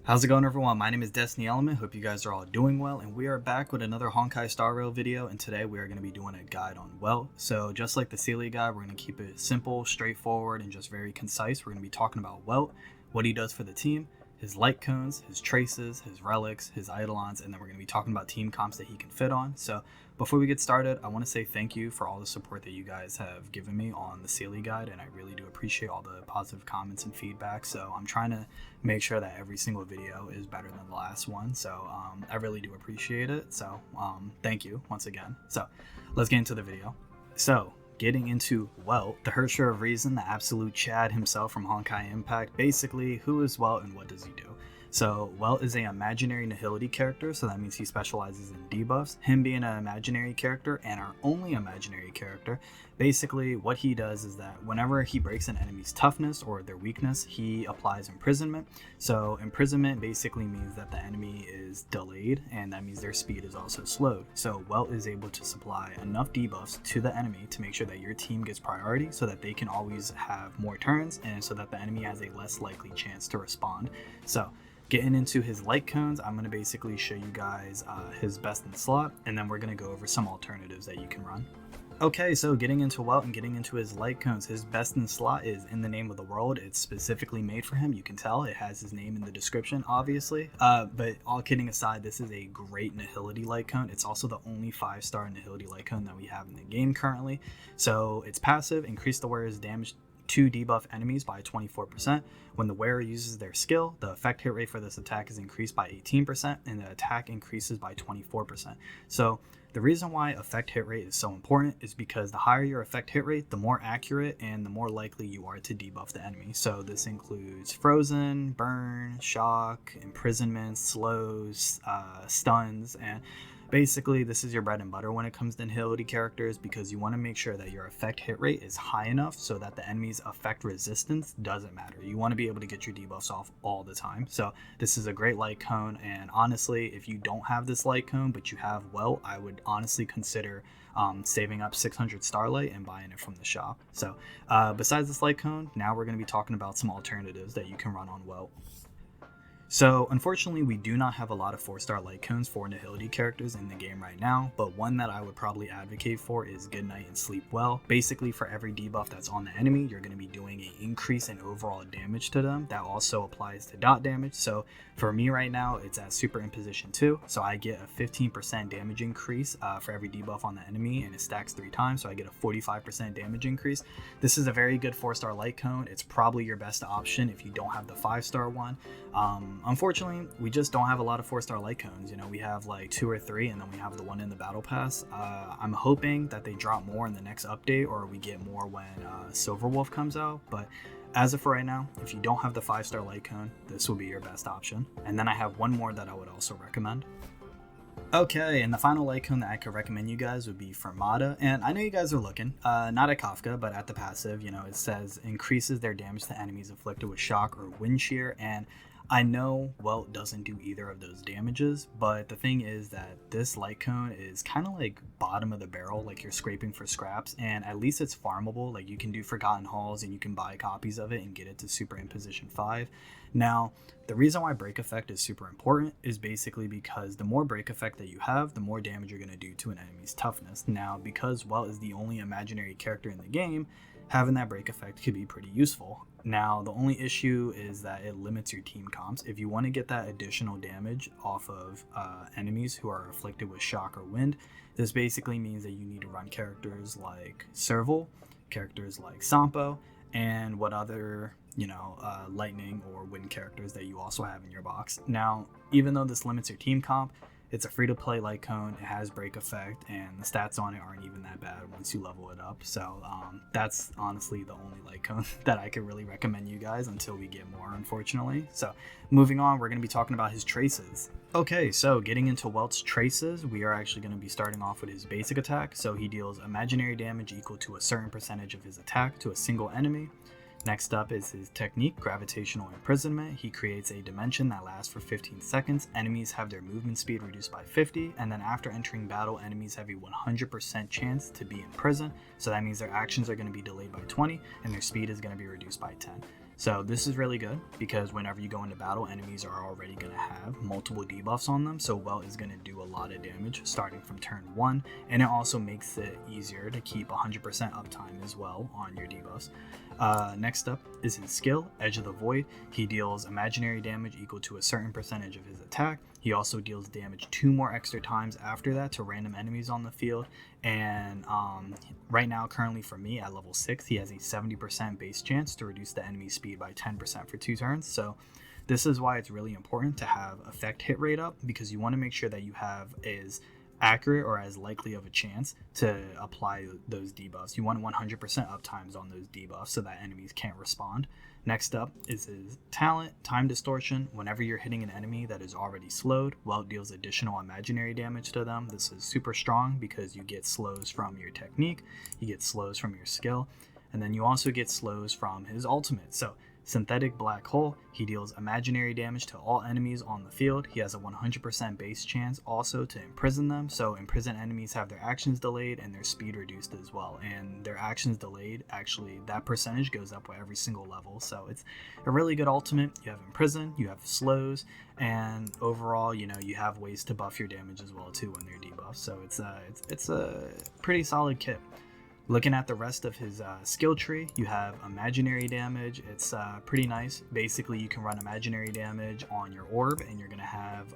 How's it going, everyone? My name is DestinyElement. Hope you guys are all doing well, and we are back with another Honkai Star Rail video, and today we are going to be doing a guide on Welt. So just like the Sealy guide, we're going to keep it simple, straightforward, and just very concise. We're going to be talking about Welt, what he does for the team, his light cones, his traces, his relics, his Eidolons, and then we're going to be talking about team comps that he can fit on. So before we get started, I want to say thank you for all the support that you guys have given me on the Sealy guide, and I really do appreciate all the positive comments and feedback. So I'm trying to make sure that every single video is better than the last one. So I really do appreciate it. So thank you once again. So let's get into the video. So getting into Welt, the Hersher of Reason, the absolute Chad himself from Honkai Impact. Basically, who is Welt and what does he do? So Welt is an imaginary nihility character, so that means he specializes in debuffs. Him being an imaginary character and our only imaginary character, basically what he does is that whenever he breaks an enemy's toughness or their weakness, he applies imprisonment. So imprisonment basically means that the enemy is delayed, and that means their speed is also slowed. So Welt is able to supply enough debuffs to the enemy to make sure that your team gets priority so that they can always have more turns, and so that the enemy has a less likely chance to respond. So getting into his light cones, I'm going to basically show you guys his best in slot, and then we're going to go over some alternatives that you can run. Okay, so getting into Welt and getting into his light cones, his best in slot is In the Name of the World. It's specifically made for him. You can tell it has his name in the description, obviously. But all kidding aside, this is a great Nihility light cone. It's also the only 5-star Nihility light cone that we have in the game currently. So it's passive, increase the wearer's damage to debuff enemies by 24%. When the wearer uses their skill, the effect hit rate for this attack is increased by 18%, and the attack increases by 24%. So the reason why effect hit rate is so important is because the higher your effect hit rate, the more accurate and the more likely you are to debuff the enemy. So this includes frozen, burn, shock, imprisonment, slows, stuns, and basically, this is your bread and butter when it comes to nihility characters, because you want to make sure that your effect hit rate is high enough so that the enemy's effect resistance doesn't matter. You want to be able to get your debuffs off all the time. So this is a great light cone, and honestly, if you don't have this light cone but you have Welt, I would honestly consider saving up 600 Starlight and buying it from the shop. So besides this light cone, now we're going to be talking about some alternatives that you can run on Welt. So unfortunately, we do not have a lot of 4-star light cones for nihility characters in the game right now, but one that I would probably advocate for is Good Night and Sleep Well. Basically, for every debuff that's on the enemy, you're going to be doing an increase in overall damage to them. That also applies to dot damage. So for me right now, it's at Super Imposition 2, so I get a 15% damage increase for every debuff on the enemy, and it stacks 3 times, so I get a 45% damage increase. This is a very good 4-star light cone. It's probably your best option if you don't have the 5-star one. Unfortunately, we just don't have a lot of 4-star light cones. You know, we have like 2 or 3, and then we have the one in the battle pass. I'm hoping that they drop more in the next update, or we get more when Silver Wolf comes out, but as of right now, if you don't have the 5-star light cone, this will be your best option. And then I have one more that I would also recommend. Okay, and the final light cone that I could recommend you guys would be Fermata. And I know you guys are looking, not at Kafka, but at the passive. You know, it says increases their damage to enemies afflicted with shock or wind shear, and I know Welt doesn't do either of those damages, but the thing is that this light cone is kind of like bottom of the barrel, like you're scraping for scraps, and at least it's farmable. Like you can do Forgotten Halls and you can buy copies of it and get it to Super Imposition 5. Now, the reason why break effect is super important is basically because the more break effect that you have, the more damage you're going to do to an enemy's toughness. Now, because Welt is the only imaginary character in the game, having that break effect could be pretty useful. Now, the only issue is that it limits your team comps. If you want to get that additional damage off of enemies who are afflicted with shock or wind, this basically means that you need to run characters like Serval, characters like Sampo, and what other, lightning or wind characters that you also have in your box. Now, even though this limits your team comp, it's a free-to-play light cone, it has break effect, and the stats on it aren't even that bad once you level it up. So that's honestly the only light cone that I could really recommend you guys until we get more, unfortunately. So moving on, we're going to be talking about his traces. Okay, so getting into Welt's traces, we are actually going to be starting off with his basic attack. So he deals imaginary damage equal to a certain percentage of his attack to a single enemy. Next up is his technique, Gravitational Imprisonment. He creates a dimension that lasts for 15 seconds. Enemies have their movement speed reduced by 50, and then after entering battle, enemies have a 100% chance to be in prison. So that means their actions are going to be delayed by 20, and their speed is going to be reduced by 10. So this is really good because whenever you go into battle, enemies are already going to have multiple debuffs on them. So Welt is going to do a lot of damage starting from turn 1. And it also makes it easier to keep 100% uptime as well on your debuffs. Next up is his skill, Edge of the Void. He deals imaginary damage equal to a certain percentage of his attack. He also deals damage 2 more extra times after that to random enemies on the field. And right now, currently for me at level 6, he has a 70% base chance to reduce the enemy speed by 10% for 2 turns. So this is why it's really important to have effect hit rate up, because you want to make sure that you have as accurate or as likely of a chance to apply those debuffs. You want 100% uptimes on those debuffs so that enemies can't respond. Next up is his talent, Time Distortion. Whenever you're hitting an enemy that is already slowed, Welt deals additional imaginary damage to them. This is super strong because you get slows from your technique, you get slows from your skill, and then you also get slows from his ultimate. So Synthetic Black Hole, he deals imaginary damage to all enemies on the field. He has a 100% base chance also to imprison them. So imprisoned enemies have their actions delayed and their speed reduced as well. And their actions delayed, actually, that percentage goes up by every single level. So it's a really good ultimate. You have imprison, you have slows, and overall, you know, you have ways to buff your damage as well too when they're debuffed. So it's a pretty solid kit. Looking at the rest of his skill tree, you have imaginary damage. It's pretty nice. Basically, you can run imaginary damage on your orb, and you're going to have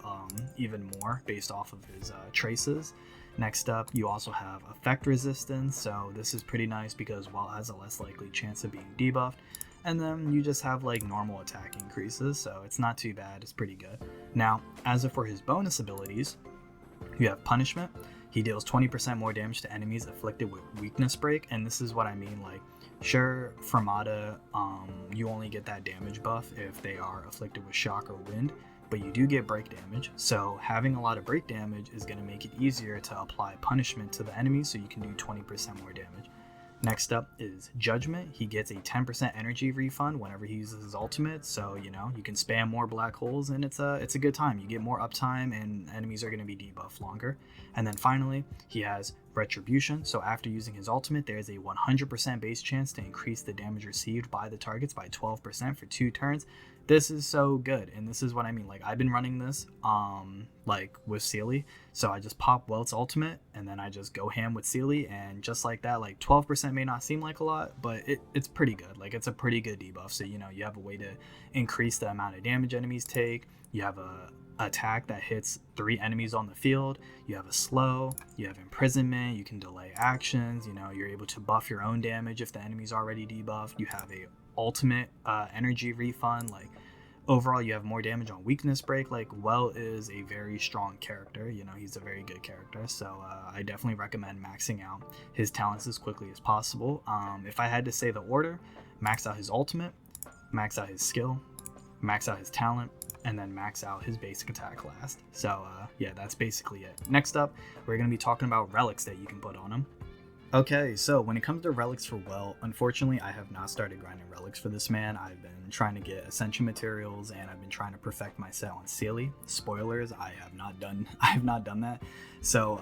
even more based off of his traces. Next up, you also have effect resistance. So this is pretty nice because Welt has a less likely chance of being debuffed. And then you just have like normal attack increases, so it's not too bad. It's pretty good. Now, as for his bonus abilities, you have punishment. He deals 20% more damage to enemies afflicted with weakness break, and this is what I mean. Like, sure, Fermata, you only get that damage buff if they are afflicted with shock or wind, but you do get break damage. So having a lot of break damage is going to make it easier to apply punishment to the enemies, so you can do 20% more damage. Next up is Judgment. He gets a 10% energy refund whenever he uses his ultimate, so you know you can spam more black holes and it's a good time. You get more uptime and enemies are going to be debuffed longer. And then finally, he has Retribution. So after using his ultimate, there is a 100% base chance to increase the damage received by the targets by 12% for 2 turns. This is so good, and this is what I mean. Like, I've been running this like with Sealy, so I just pop Welt's ultimate and then I just go ham with Sealy, and just like that, like 12% may not seem like a lot, but it's pretty good. Like, it's a pretty good debuff. So you know, you have a way to increase the amount of damage enemies take. You have a attack that hits 3 enemies on the field. You have a slow, you have imprisonment, you can delay actions, you know, you're able to buff your own damage if the enemy's already debuffed. You have a ultimate energy refund. Like, overall, you have more damage on weakness break. Like, Welt is a very strong character. You know, he's a very good character. So I definitely recommend maxing out his talents as quickly as possible. If I had to say the order, max out his ultimate, max out his skill, max out his talent, and then max out his basic attack last. So yeah, that's basically it. Next up, we're going to be talking about relics that you can put on him. Okay, so when it comes to relics for Welt, unfortunately, I have not started grinding relics for this man. I've been trying to get ascension materials, and I've been trying to perfect my set on Sealy. Spoilers, I have not done that. So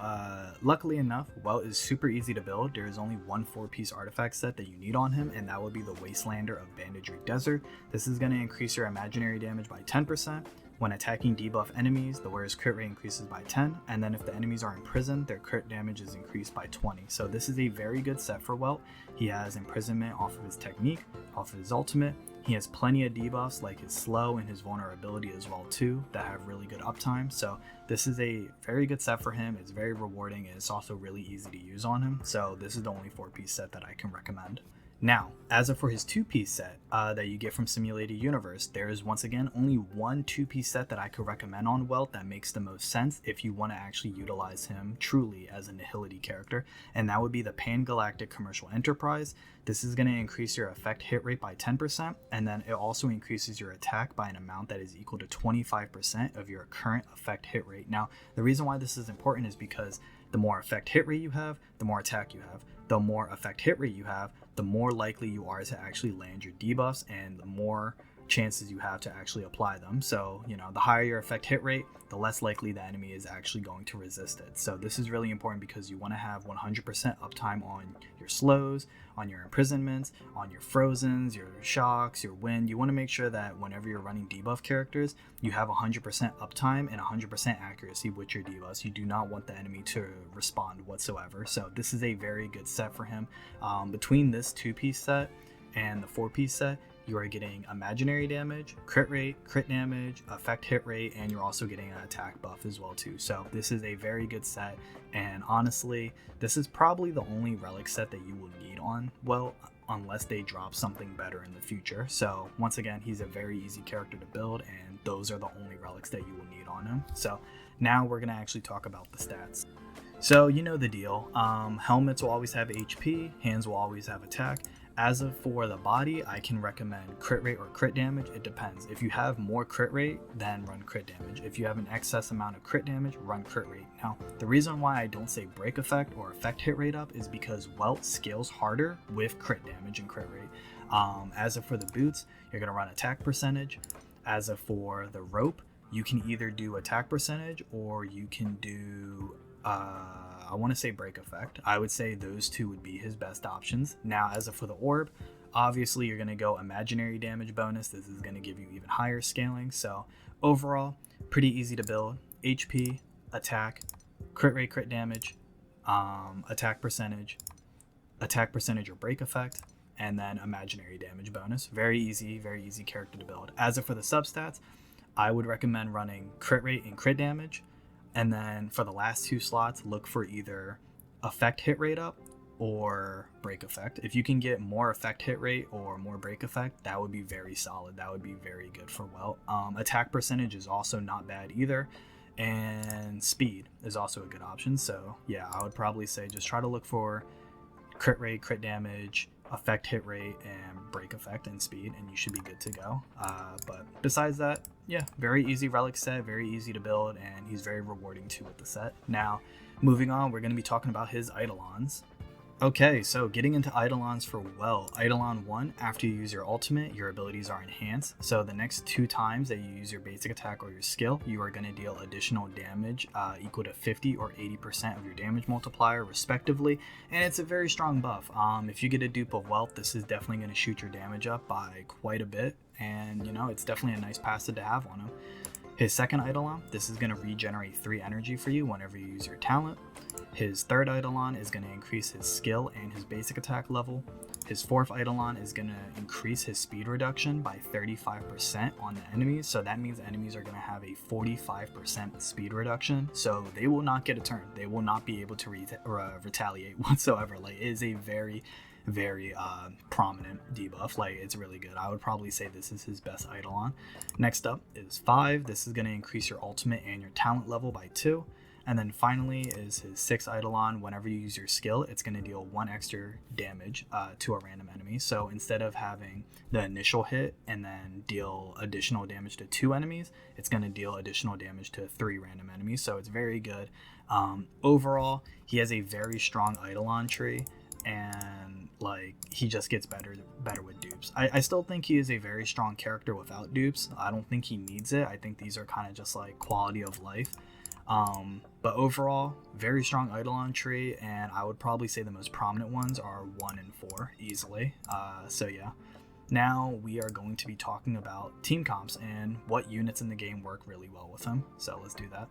luckily enough, Welt is super easy to build. There is only one 4-piece artifact set that you need on him, and that would be the Wastelander of Bandaged Desert. This is going to increase your imaginary damage by 10%. When attacking debuff enemies, the wearer's crit rate increases by 10, and then if the enemies are imprisoned, their crit damage is increased by 20. So this is a very good set for Welt. He has imprisonment off of his technique, off of his ultimate. He has plenty of debuffs like his slow and his vulnerability as well too that have really good uptime. So this is a very good set for him. It's very rewarding, and it's also really easy to use on him. So this is the only 4-piece set that I can recommend. Now, as for his 2-piece set that you get from Simulated Universe, there is once again only one 2-piece set that I could recommend on Welt that makes the most sense if you want to actually utilize him truly as a Nihility character, and that would be the Pan-Galactic Commercial Enterprise. This is going to increase your effect hit rate by 10%, and then it also increases your attack by an amount that is equal to 25% of your current effect hit rate. Now, the reason why this is important is because the more effect hit rate you have, the more attack you have. The more effect hit rate you have, the more likely you are to actually land your debuffs, and the more chances you have to actually apply them. So, you know, the higher your effect hit rate, the less likely the enemy is actually going to resist it. So this is really important because you want to have 100% uptime on your slows, on your imprisonments, on your frozens, your shocks, your wind. You want to make sure that whenever you're running debuff characters, you have 100% uptime and 100% accuracy with your debuffs. You do not want the enemy to respond whatsoever. So this is a very good set for him. Between this 2-piece set and the 4-piece set, you are getting imaginary damage, crit rate, crit damage, effect hit rate, and you're also getting an attack buff as well too. So this is a very good set, and honestly, this is probably the only relic set that you will need on Welt, unless they drop something better in the future. So once again, he's a very easy character to build, and those are the only relics that you will need on him. So now we're going to actually talk about the stats. So you know the deal. Helmets will always have HP, hands will always have attack. As of for the body, I can recommend crit rate or crit damage. It depends. If you have more crit rate, then run crit damage. If you have an excess amount of crit damage, run crit rate. Now, the reason why I don't say break effect or effect hit rate up is because Welt scales harder with crit damage and crit rate. As of for the boots, you're going to run attack percentage. As of for the rope, you can either do attack percentage or you can do I want to say break effect. I would say those two would be his best options. Now, as for the orb, obviously you're going to go imaginary damage bonus. This is going to give you even higher scaling. So overall, pretty easy to build. HP, attack, crit rate, crit damage, attack percentage or break effect, and then imaginary damage bonus. Very easy character to build. As for the substats, I would recommend running crit rate and crit damage. And then for the last 2 slots, look for either effect hit rate up or break effect. If you can get more effect hit rate or more break effect, that would be very solid. That would be very good for Welt. Attack percentage is also not bad either. And speed is also a good option. So yeah, I would probably say just try to look for crit rate, crit damage, effect hit rate, and break effect and speed, and you should be good to go. But besides that, yeah, very easy relic set, very easy to build, and he's very rewarding too with the set. Now, moving on, we're going to be talking about his Eidolons. Okay, so getting into Eidolons for Welt. Eidolon 1, after you use your ultimate, your abilities are enhanced. So the next 2 times that you use your basic attack or your skill, you are going to deal additional damage equal to 50 or 80% of your damage multiplier respectively. And it's a very strong buff. If you get a dupe of Welt, this is definitely going to shoot your damage up by quite a bit. And you know, it's definitely a nice passive to have on him. His second Eidolon, this is going to regenerate 3 energy for you whenever you use your talent. His third Eidolon is going to increase his skill and his basic attack level. His fourth Eidolon is going to increase his speed reduction by 35% on the enemies. So that means enemies are going to have a 45% speed reduction. So they will not get a turn. They will not be able to retaliate whatsoever. Like, it is a very prominent debuff. Like, it's really good. I would probably say this is his best Eidolon. Next up is 5. This is going to increase your ultimate and your talent level by 2. And then finally is his 6th Eidolon. Whenever you use your skill, it's going to deal 1 extra damage to a random enemy. So instead of having the initial hit and then deal additional damage to 2 enemies, it's going to deal additional damage to 3 random enemies. So it's very good. Overall, he has a very strong Eidolon tree, and like, he just gets better with dupes. I still think he is a very strong character without dupes. I don't think he needs it. I think these are kind of just like quality of life. But overall, very strong Eidolon tree, and I would probably say the most prominent ones are 1 and 4 easily. So yeah, now we are going to be talking about team comps and what units in the game work really well with them. So let's do that.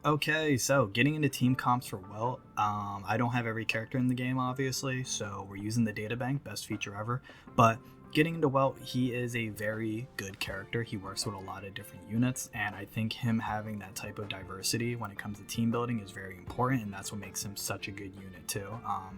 Okay, so getting into team comps for Welt, I don't have every character in the game, obviously, so we're using the data bank, best feature ever. But getting into Welt, he is a very good character. He works with a lot of different units, and I think him having that type of diversity when it comes to team building is very important, and that's what makes him such a good unit too,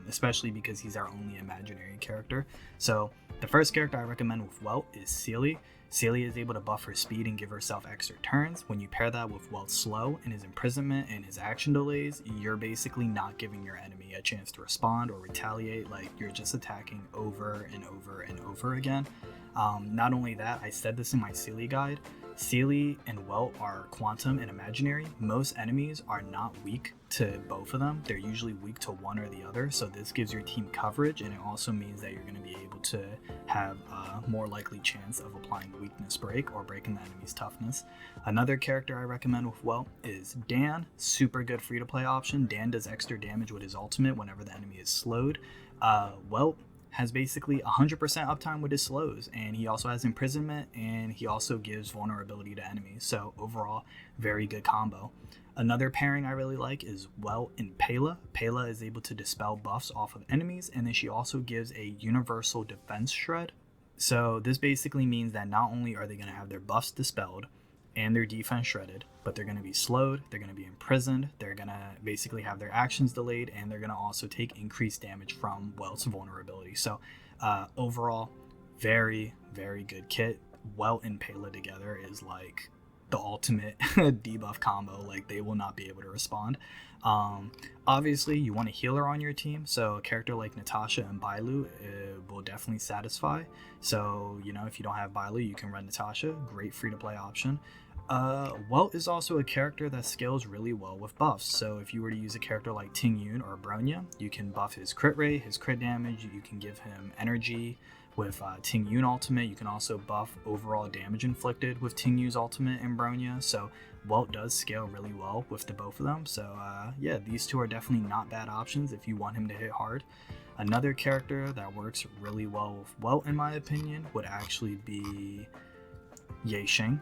especially because he's our only imaginary character. So the first character I recommend with Welt is Sealy. Sealy is able to buff her speed and give herself extra turns. When you pair that with Welt's slow and his imprisonment and his action delays, you're basically not giving your enemy a chance to respond or retaliate. Like, you're just attacking over and over and over again. Not only that, I said this in my Sealy guide, Sealy and Welt are quantum and imaginary. Most enemies are not weak to both of them. They're usually weak to one or the other. So this gives your team coverage, and it also means that you're going to be able to have a more likely chance of applying weakness break or breaking the enemy's toughness. Another character I recommend with Welt is Dan. Super good free to play option. Dan does extra damage with his ultimate whenever the enemy is slowed. Welt has basically 100% uptime with his slows, and he also has imprisonment, and he also gives vulnerability to enemies. So overall, very good combo. Another pairing I really like is Welt and Pela. Pela is able to dispel buffs off of enemies, and then she also gives a universal defense shred. So this basically means that not only are they going to have their buffs dispelled and their defense shredded, but they're going to be slowed, they're going to be imprisoned, they're going to basically have their actions delayed, and they're going to also take increased damage from Welt's vulnerability. So overall, very, very good kit. Welt and Pela together is like the ultimate debuff combo. Like, they will not be able to respond. Obviously, you want a healer on your team, so a character like Natasha and Bailu will definitely satisfy. So, you know, if you don't have Bailu, you can run Natasha. Great free-to-play option. Welt is also a character that scales really well with buffs. So if you were to use a character like Ting Yun or Bronya, you can buff his crit rate, his crit damage, you can give him energy with Ting Yun ultimate. You can also buff overall damage inflicted with Ting Yun's ultimate and Bronya. So Welt does scale really well with the both of them. So yeah, these two are definitely not bad options if you want him to hit hard. Another character that works really well with Welt, in my opinion, would actually be Yexing.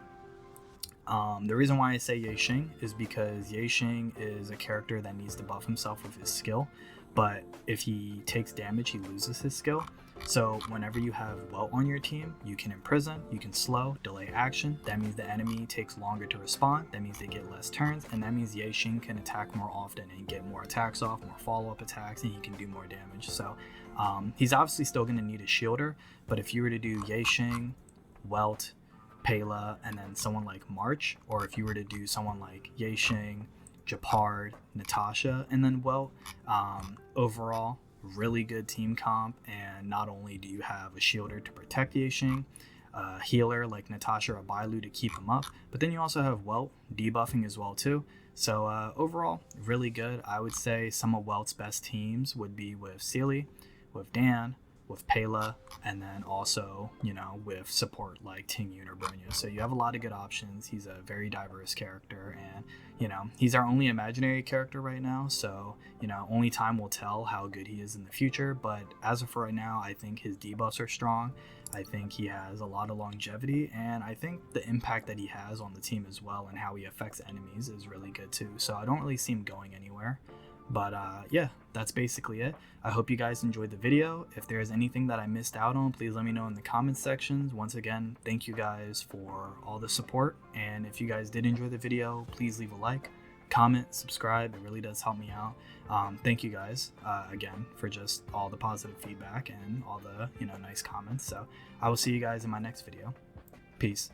The reason why I say Yexing is because Yexing is a character that needs to buff himself with his skill, but if he takes damage, he loses his skill. So whenever you have Welt on your team, you can imprison, you can slow, delay action. That means the enemy takes longer to respond. That means they get less turns, and that means Yexing can attack more often and get more attacks off, more follow-up attacks, and he can do more damage. So he's obviously still going to need a shielder, but if you were to do Yexing, Welt, Pela, and then someone like March, or if you were to do someone like Yexing, Japard, Natasha, and then Welt, overall, really good team comp. And not only do you have a shielder to protect Yexing, a healer like Natasha or Bailu to keep him up, but then you also have Welt debuffing as well too. So overall, really good. I would say some of Welt's best teams would be with Sealy, with Dan, with Pela, and then also, you know, with support like Ting Yun or Bronya. So you have a lot of good options. He's a very diverse character, and, you know, he's our only imaginary character right now. So, you know, only time will tell how good he is in the future. But as of right now, I think his debuffs are strong. I think he has a lot of longevity, and I think the impact that he has on the team as well and how he affects enemies is really good too. So I don't really see him going anywhere. But yeah, that's basically it. I hope you guys enjoyed the video. If there's anything that I missed out on, please let me know in the comments sections. Once again, thank you guys for all the support. And if you guys did enjoy the video, please leave a like, comment, subscribe. It really does help me out. Thank you guys again for just all the positive feedback and all the, you know, nice comments. So I will see you guys in my next video. Peace.